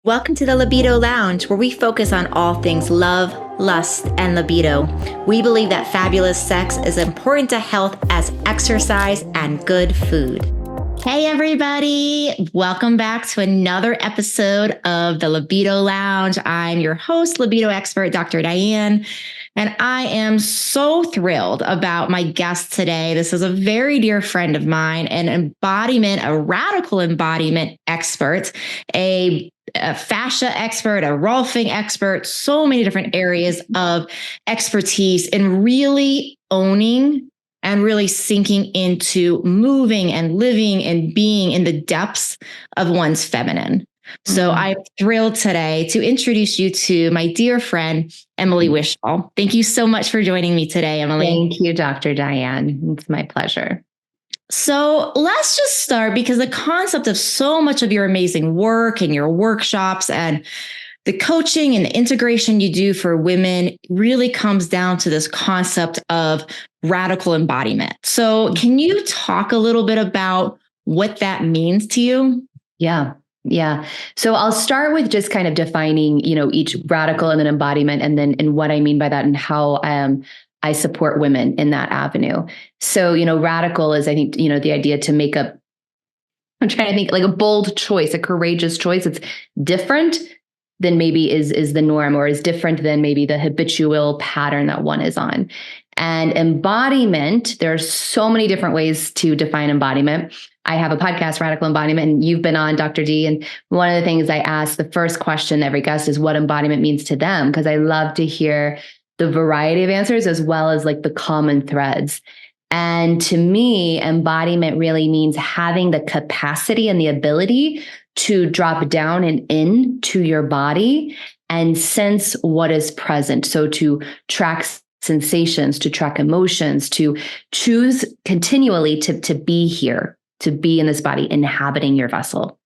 Welcome to the Libido Lounge, where we focus on all things love, lust, and libido. We believe that fabulous sex is important to health as exercise and good food. Hey, everybody. Welcome back to another episode of the Libido Lounge. I'm your host, libido expert, Dr. Diane. And I am so thrilled about my guest today. This is a very dear friend of mine, a radical embodiment expert, a fascia expert, a Rolfing expert, so many different areas of expertise in really owning and really sinking into moving and living and being in the depths of one's feminine. So I'm thrilled today to introduce you to my dear friend, Emily Wishall. Thank you so much for joining me today, Emily. Thank you, Dr. Diane. It's my pleasure. So let's just start, because the concept of so much of your amazing work and your workshops and the coaching and the integration you do for women really comes down to this concept of radical embodiment. So can you talk a little bit about what that means to you? Yeah. So I'll start with just kind of defining, each radical and then embodiment, and what I mean by that and how I support women in that avenue. So, radical is, I think, the idea to make I'm trying to think like a bold choice, a courageous choice. It's different than maybe is the norm, or is different than maybe the habitual pattern that one is on. And embodiment, there's so many different ways to define embodiment. I have a podcast, Radical Embodiment, and you've been on, Dr. D. And one of the things I ask, the first question to every guest is what embodiment means to them, because I love to hear the variety of answers as well as like the common threads. And to me, embodiment really means having the capacity and the ability to drop down and into your body and sense what is present. So to track sensations, to track emotions, to choose continually to be here, to be in this body, inhabiting your vessel.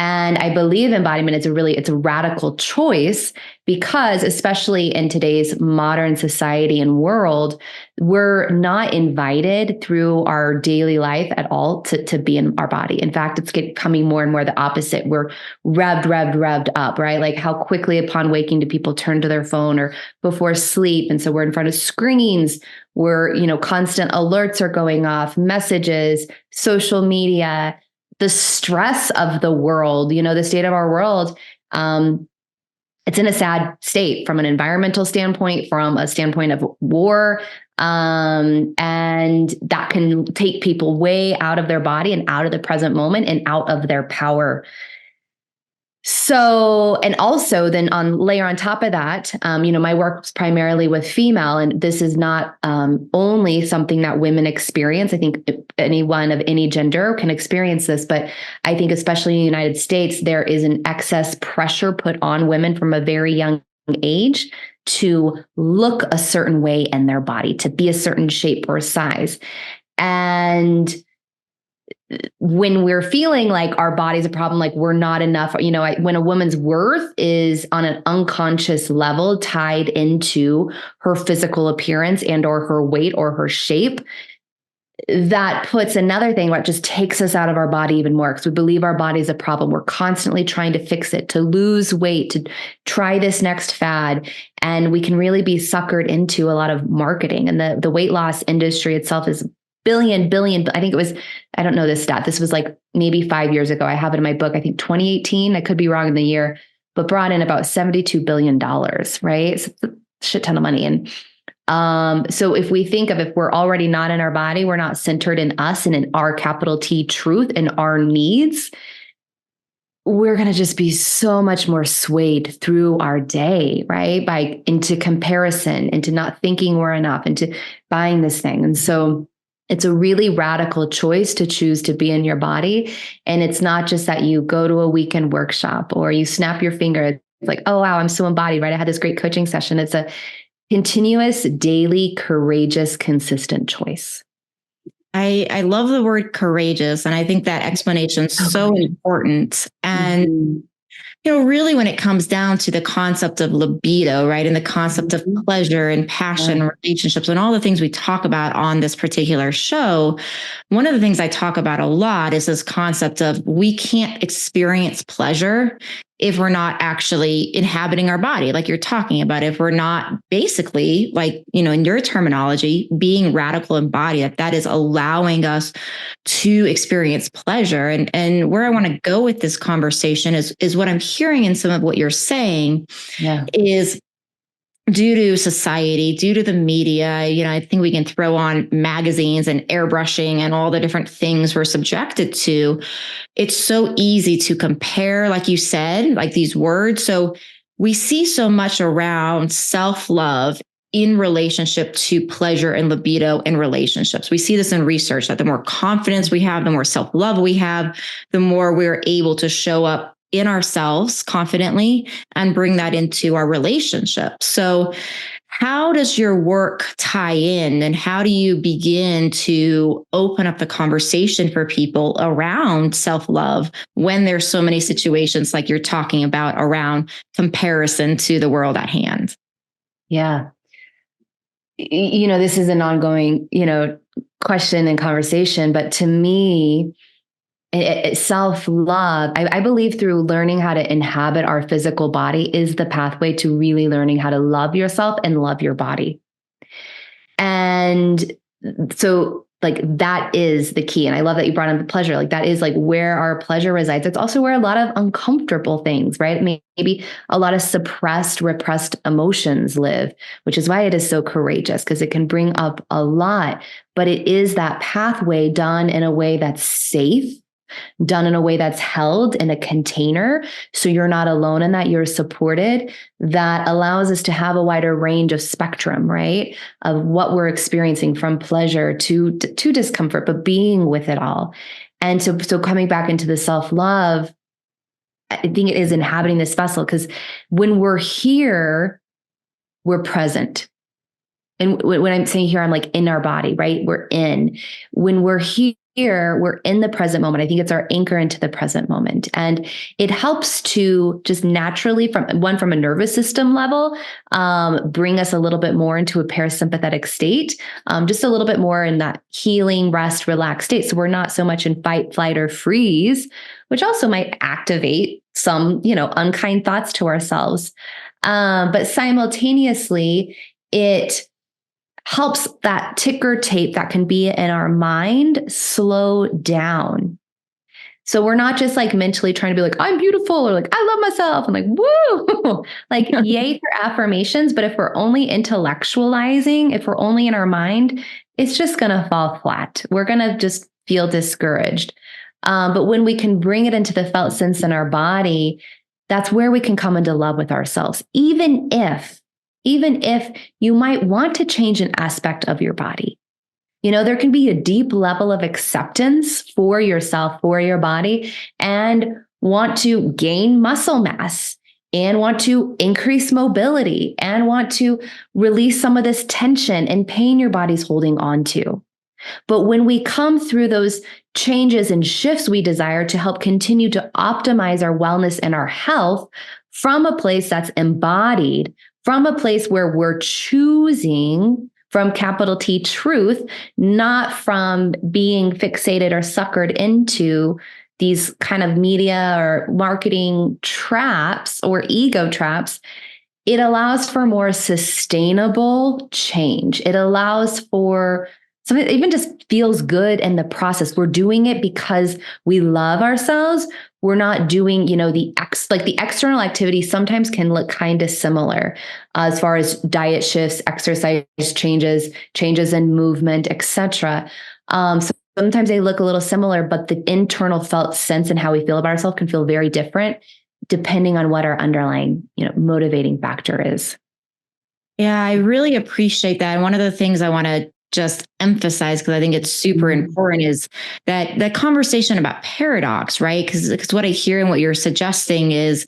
And I believe embodiment is it's a radical choice, because especially in today's modern society and world, we're not invited through our daily life at all to be in our body. In fact, it's becoming more and more the opposite. We're revved up, right? Like how quickly upon waking do people turn to their phone or before sleep? And so we're in front of screens. We're, constant alerts are going off, messages, social media, the stress of the world, the state of our world. It's in a sad state from an environmental standpoint, from a standpoint of war. And that can take people way out of their body and out of the present moment and out of their power. So, and also then layer on top of that, my work's primarily with female, and this is not only something that women experience. I think anyone of any gender can experience this, but I think especially in the United States, there is an excess pressure put on women from a very young age to look a certain way in their body, to be a certain shape or size. And when we're feeling like our body's a problem, like we're not enough, when a woman's worth is on an unconscious level tied into her physical appearance and or her weight or her shape, that puts another thing where it just takes us out of our body even more, because we believe our body is a problem. We're constantly trying to fix it, to lose weight, to try this next fad. And we can really be suckered into a lot of marketing. And the weight loss industry itself is billion, I think it was, I don't know this stat. This was like maybe 5 years ago. I have it in my book, I think 2018. I could be wrong in the year, but brought in about $72 billion, right? So it's a shit ton of money. And so if we think of, if we're already not in our body, we're not centered in us and in our capital T truth and our needs, we're going to just be so much more swayed through our day, right? Into comparison, into not thinking we're enough, into buying this thing. And so it's a really radical choice to choose to be in your body. And it's not just that you go to a weekend workshop or you snap your finger. It's like, oh, wow, I'm so embodied, right? I had this great coaching session. It's a continuous, daily, courageous, consistent choice. I love the word courageous. And I think that explanation is so important. And really when it comes down to the concept of libido, right? And the concept of pleasure and passion, relationships, and all the things we talk about on this particular show, one of the things I talk about a lot is this concept of we can't experience pleasure if we're not actually inhabiting our body, like you're talking about, if we're not basically, like, in your terminology, being radical embodied, that is allowing us to experience pleasure. And where I want to go with this conversation is what I'm hearing in some of what you're saying is due to society, due to the media. I think we can throw on magazines and airbrushing and all the different things we're subjected to. It's so easy to compare, like you said, like these words. So we see so much around self-love in relationship to pleasure and libido in relationships. We see this in research that the more confidence we have, the more self-love we have, the more we're able to show up in ourselves confidently and bring that into our relationship. So how does your work tie in, and how do you begin to open up the conversation for people around self-love when there's so many situations like you're talking about around comparison to the world at hand? Yeah. This is an ongoing, question and conversation, but to me, self-love, I believe through learning how to inhabit our physical body is the pathway to really learning how to love yourself and love your body. And so like that is the key. And I love that you brought up the pleasure. Like that is like where our pleasure resides. It's also where a lot of uncomfortable things, right? Maybe a lot of suppressed, repressed emotions live, which is why it is so courageous, because it can bring up a lot, but it is that pathway done in a way that's safe, done in a way that's held in a container. So you're not alone in that, you're supported. That allows us to have a wider range of spectrum, right? Of what we're experiencing, from pleasure to discomfort, but being with it all. And so coming back into the self-love, I think it is inhabiting this vessel, because when we're here, we're present. And when I'm saying here, I'm like in our body, right? When we're here, we're in the present moment. I think it's our anchor into the present moment. And it helps to just naturally, from a nervous system level, bring us a little bit more into a parasympathetic state, just a little bit more in that healing, rest, relaxed state. So we're not so much in fight, flight, or freeze, which also might activate some, unkind thoughts to ourselves. But simultaneously, it helps that ticker tape that can be in our mind slow down. So we're not just like mentally trying to be like, I'm beautiful, or like, I love myself, and like, woo, like yay for affirmations. But if we're only intellectualizing, if we're only in our mind, it's just going to fall flat. We're going to just feel discouraged. But when we can bring it into the felt sense in our body, that's where we can come into love with ourselves. Even if you might want to change an aspect of your body. There can be a deep level of acceptance for yourself, for your body, and want to gain muscle mass, and want to increase mobility, and want to release some of this tension and pain your body's holding on to. But when we come through those changes and shifts we desire to help continue to optimize our wellness and our health from a place that's embodied, from a place where we're choosing from capital T truth, not from being fixated or suckered into these kind of media or marketing traps or ego traps, it allows for more sustainable change. It allows for something that even just feels good in the process. We're doing it because we love ourselves. We're not doing, the external activity sometimes can look kind of similar as far as diet shifts, exercise changes in movement, etc. So sometimes they look a little similar, but the internal felt sense and how we feel about ourselves can feel very different depending on what our underlying, motivating factor is. Yeah, I really appreciate that. And one of the things I want to just emphasize, because I think it's super important, is that conversation about paradox, right? Because what I hear and what you're suggesting is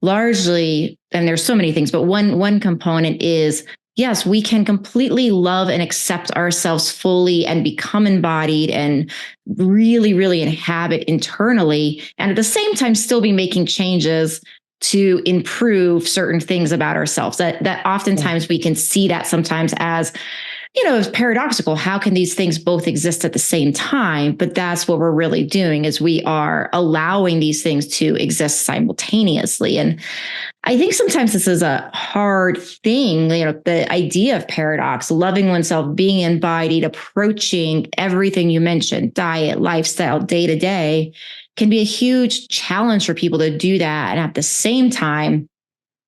largely, and there's so many things, but one component is, yes, we can completely love and accept ourselves fully and become embodied and really, really inhabit internally, and at the same time still be making changes to improve certain things about ourselves. That oftentimes we can see that sometimes as it's paradoxical. How can these things both exist at the same time? But that's what we're really doing, is we are allowing these things to exist simultaneously. And I think sometimes this is a hard thing, the idea of paradox, loving oneself, being embodied, approaching everything you mentioned, diet, lifestyle, day to day, can be a huge challenge for people to do that. And at the same time,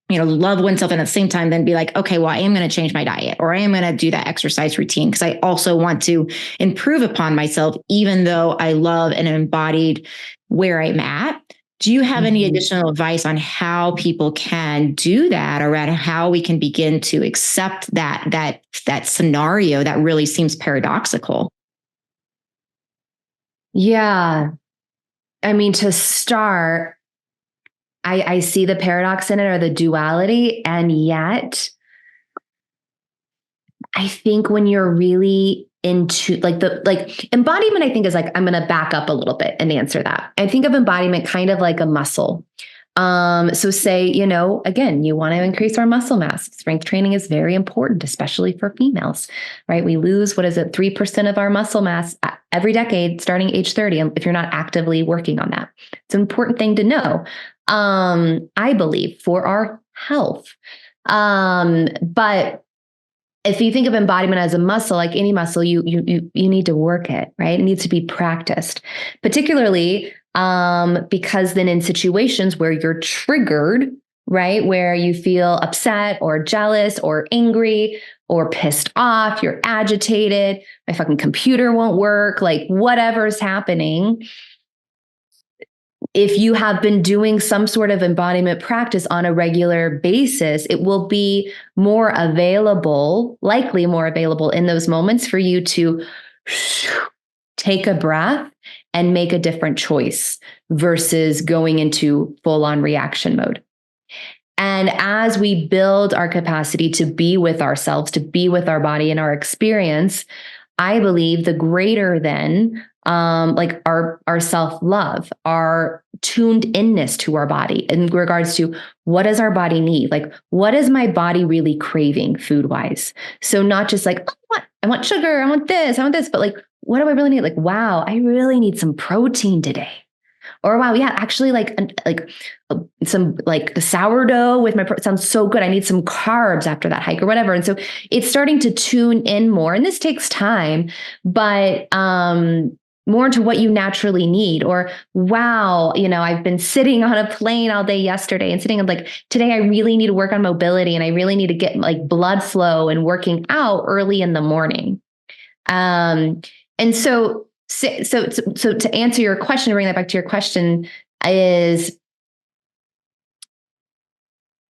love oneself, and at the same time then be like, okay, well, I am going to change my diet, or I am going to do that exercise routine because I also want to improve upon myself, even though I love and am embodied where I'm at. Do you have any additional advice on how people can do that, around how we can begin to accept that scenario that really seems paradoxical? Yeah. I mean, to start, I see the paradox in it, or the duality. And yet I think when you're really into embodiment, I think is like, I'm going to back up a little bit and answer that. I think of embodiment kind of like a muscle. So say, again, you want to increase our muscle mass. Strength training is very important, especially for females, right? We lose, 3% of our muscle mass every decade, starting age 30, if you're not actively working on that. It's an important thing to know, I believe, for our health. But if you think of embodiment as a muscle, like any muscle, you need to work it, right? It needs to be practiced, particularly because then in situations where you're triggered, right, where you feel upset or jealous or angry or pissed off, you're agitated, my fucking computer won't work, like whatever's happening. If you have been doing some sort of embodiment practice on a regular basis, it will be likely more available in those moments for you to take a breath and make a different choice versus going into full-on reaction mode. And as we build our capacity to be with ourselves, to be with our body and our experience, I believe the greater than our self-love, our tuned inness to our body in regards to what does our body need? Like, what is my body really craving food-wise? So not just like, I want sugar, I want this, but like, what do I really need? Like, wow, I really need some protein today. Or wow, yeah, actually some sourdough with sounds so good. I need some carbs after that hike or whatever. And so it's starting to tune in more. And this takes time, but more into what you naturally need. Or wow, I've been sitting on a plane all day yesterday and sitting like, today I really need to work on mobility and I really need to get like blood flow and working out early in the morning. And so to answer your question, bring that back to your question, is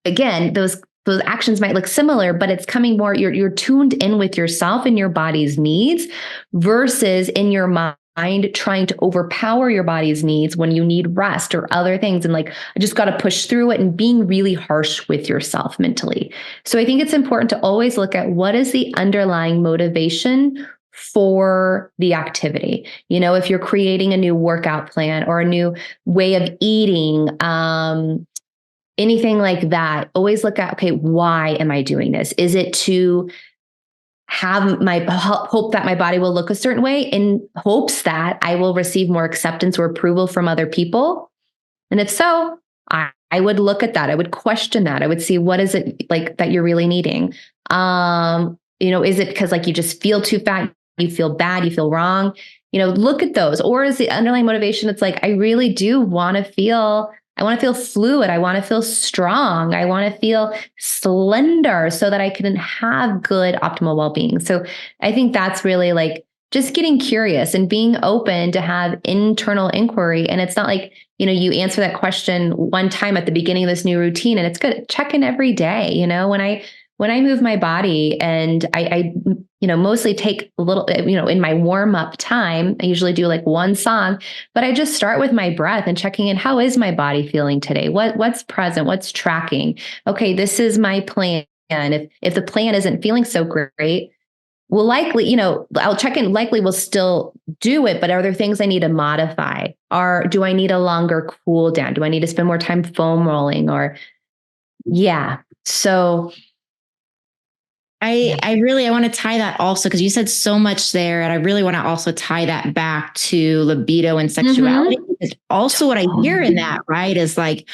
again, those actions might look similar, but it's coming more, you're tuned in with yourself and your body's needs versus in your mind trying to overpower your body's needs when you need rest or other things. And like, I just got to push through it, and being really harsh with yourself mentally. So I think it's important to always look at what is the underlying motivation for the activity. If you're creating a new workout plan or a new way of eating, anything like that, always look at, okay, why am I doing this? Is it to have my hope that my body will look a certain way in hopes that I will receive more acceptance or approval from other people? And if so, I would look at that. I would question that. I would see, what is it like that you're really needing? Is it because like you just feel too fat? You feel bad, you feel wrong, look at those. Or is the underlying motivation, it's like, I really do want to feel fluid. I want to feel strong. I want to feel slender so that I can have good optimal well-being. So I think that's really like just getting curious and being open to have internal inquiry. And it's not like, you answer that question one time at the beginning of this new routine, and it's good. Check in every day. When I move my body, and I mostly take a little, in my warm up time, I usually do like one song, but I just start with my breath and checking in. How is my body feeling today? What's present? What's tracking? Okay, this is my plan. And if the plan isn't feeling so great, well, likely, I'll check in, likely we'll still do it, but are there things I need to modify? Do I need a longer cool down? Do I need to spend more time foam rolling? So I want to tie that also because you said so much there, and I really want to also tie that back to libido and sexuality. Mm-hmm. Also, what I hear in that, right, is like,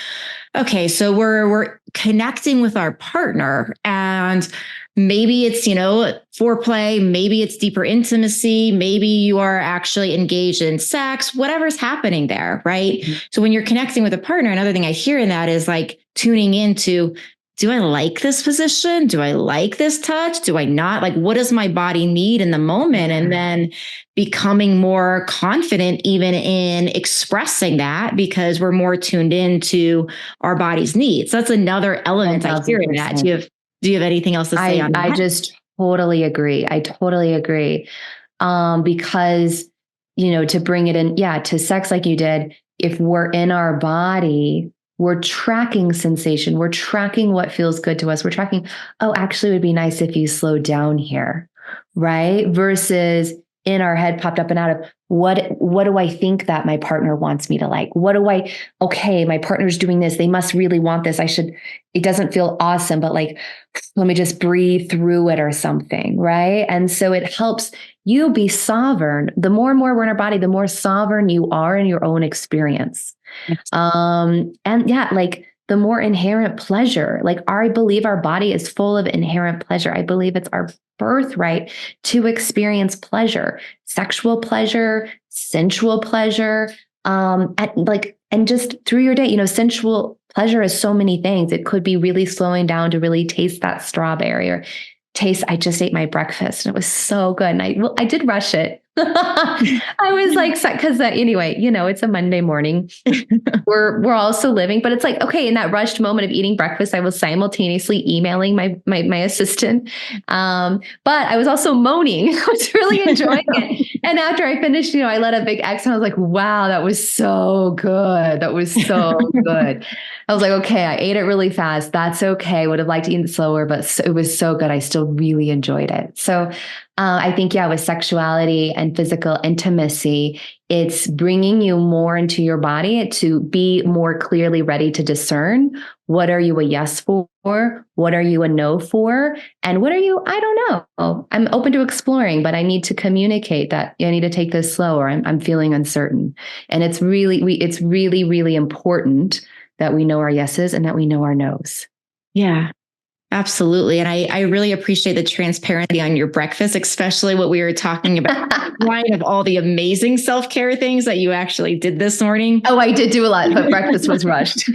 okay, so we're connecting with our partner, and maybe it's, foreplay, maybe it's deeper intimacy, maybe you are actually engaged in sex, whatever's happening there, right? Mm-hmm. So when you're connecting with a partner, another thing I hear in that is like tuning into, do I like this position? Do I like this touch? Do I not? Like, what does my body need in the moment? And then becoming more confident even in expressing that because we're more tuned into our body's needs. So that's another element 1,000%. I hear in that. Do you have anything else to say on that? I just totally agree. I totally agree. Because, to bring it in, to sex like you did, if we're in our body, we're tracking sensation. We're tracking what feels good to us. We're tracking, oh, actually it would be nice if you slowed down here, right? Versus in our head popped up and out of what do I think that my partner wants me to like? Okay, my partner's doing this. They must really want this. It doesn't feel awesome, but like, let me just breathe through it or something, right? And so it helps you be sovereign. The more and more we're in our body, the more sovereign you are in your own experience. Yes. Like the more inherent pleasure, like I believe our body is full of inherent pleasure. I believe it's our birthright to experience pleasure, sexual pleasure, sensual pleasure, and just through your day, sensual pleasure is so many things. It could be really slowing down to really taste that strawberry or I just ate my breakfast and it was so good. And I did rush it. I was like, because anyway, it's a Monday morning. We're also living, but it's like, okay, in that rushed moment of eating breakfast, I was simultaneously emailing my assistant. But I was also moaning. I was really enjoying it. And after I finished, I let a big exhale. I was like, wow, that was so good. That was so good. I was like, okay, I ate it really fast. That's okay. Would have liked to eat it slower, but it was so good. I still really enjoyed it. So I think, with sexuality and physical intimacy, it's bringing you more into your body to be more clearly ready to discern what are you a yes for, what are you a no for, and what are you, I don't know. I'm open to exploring, but I need to communicate that I need to take this slower. I'm feeling uncertain. And it's really, really important that we know our yeses and that we know our nos. Yeah. Absolutely. And I really appreciate the transparency on your breakfast, especially what we were talking about, line of all the amazing self-care things that you actually did this morning. Oh, I did do a lot, but breakfast was rushed. So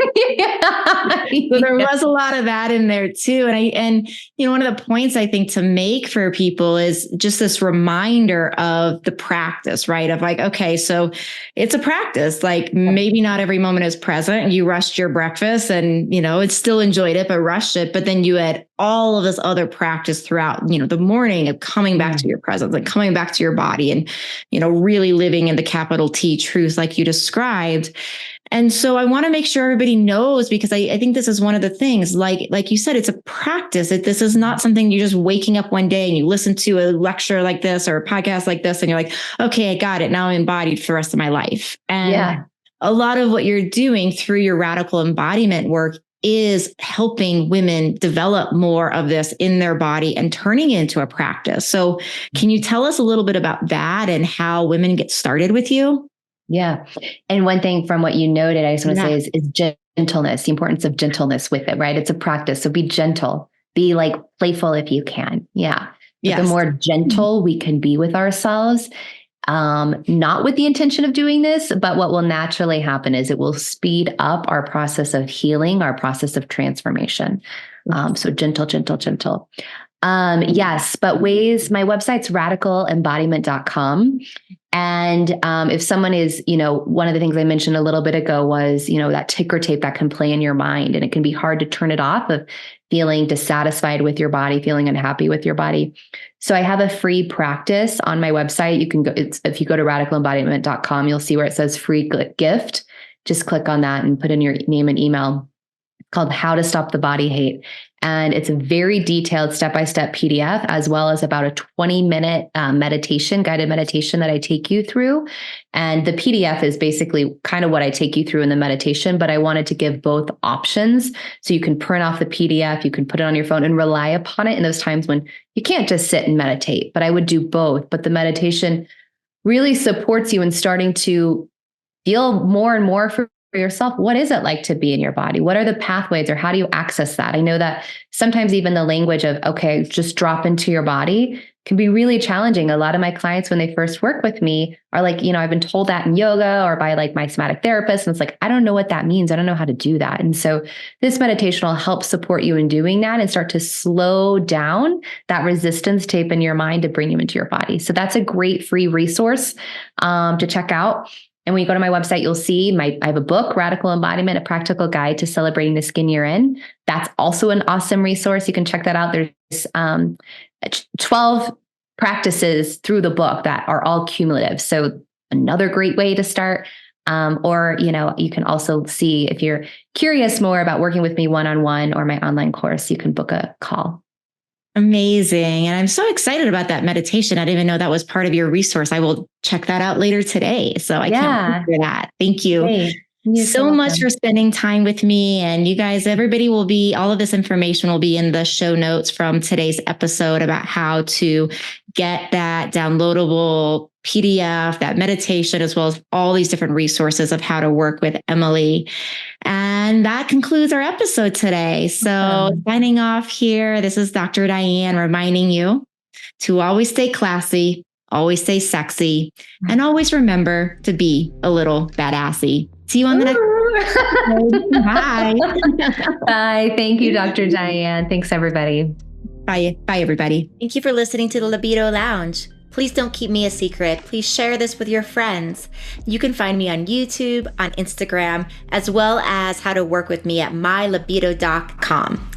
there was a lot of that in there too. And one of the points I think to make for people is just this reminder of the practice, right? Of like, okay, so it's a practice. Like maybe not every moment is present. You rushed your breakfast and, it's still enjoyed it, but rushed it. But then you had all of this other practice throughout, the morning of coming back to your presence, like coming back to your body and, really living in the capital T truth, like you described. And so I want to make sure everybody knows, because I think this is one of the things, like you said, it's a practice. This is not something you're just waking up one day and you listen to a lecture like this or a podcast like this and you're like, okay, I got it. Now I'm embodied for the rest of my life. And a lot of what you're doing through your radical embodiment work is helping women develop more of this in their body and turning it into a practice. So can you tell us a little bit about that and how women get started with you? Yeah. And one thing from what you noted, I just want to say is gentleness, the importance of gentleness with it, right? It's a practice. So be gentle, be like playful if you can. Yeah. Yes. The more gentle we can be with ourselves, not with the intention of doing this, but what will naturally happen is it will speed up our process of healing, our process of transformation. So gentle, gentle, gentle. Yes, but my website's radicalembodiment.com. And if someone is, one of the things I mentioned a little bit ago was, that ticker tape that can play in your mind, and it can be hard to turn it off of feeling dissatisfied with your body, feeling unhappy with your body. So I have a free practice on my website. You can go, if you go to radicalembodiment.com, you'll see where it says free gift. Just click on that and put in your name and email. called How to Stop the Body Hate. And it's a very detailed step-by-step PDF, as well as about a 20-minute meditation, guided meditation that I take you through. And the PDF is basically kind of what I take you through in the meditation, but I wanted to give both options. So you can print off the PDF, you can put it on your phone and rely upon it in those times when you can't just sit and meditate. But I would do both. But the meditation really supports you in starting to feel more and more for yourself. What is it like to be in your body? What are the pathways, or how do you access that? I know that sometimes even the language of, okay, just drop into your body can be really challenging. A lot of my clients, when they first work with me, are like, I've been told that in yoga or by like my somatic therapist. And it's like, I don't know what that means. I don't know how to do that. And so this meditation will help support you in doing that and start to slow down that resistance tape in your mind to bring you into your body. So that's a great free resource to check out. And when you go to my website, you'll see I have a book, Radical Embodiment, a practical guide to celebrating the skin you're in. That's also an awesome resource. You can check that out. There's 12 practices through the book that are all cumulative. So another great way to start. Or, you can also see, if you're curious more about working with me one-on-one or my online course, you can book a call. Amazing. And I'm so excited about that meditation. I didn't even know that was part of your resource. I will check that out later today. So I can't wait for that. Thank you. Hey, so much for spending time with me. And you guys, everybody all of this information will be in the show notes from today's episode about how to get that downloadable PDF, that meditation, as well as all these different resources of how to work with Emily. And that concludes our episode today. So signing off here, this is Dr. Diane reminding you to always stay classy, always stay sexy, and always remember to be a little badassy. See you on the next episode. Bye. Bye. Thank you, Dr. Diane. Thanks, everybody. Bye. Bye, everybody. Thank you for listening to the Libido Lounge. Please don't keep me a secret. Please share this with your friends. You can find me on YouTube, on Instagram, as well as how to work with me at mylibido.com.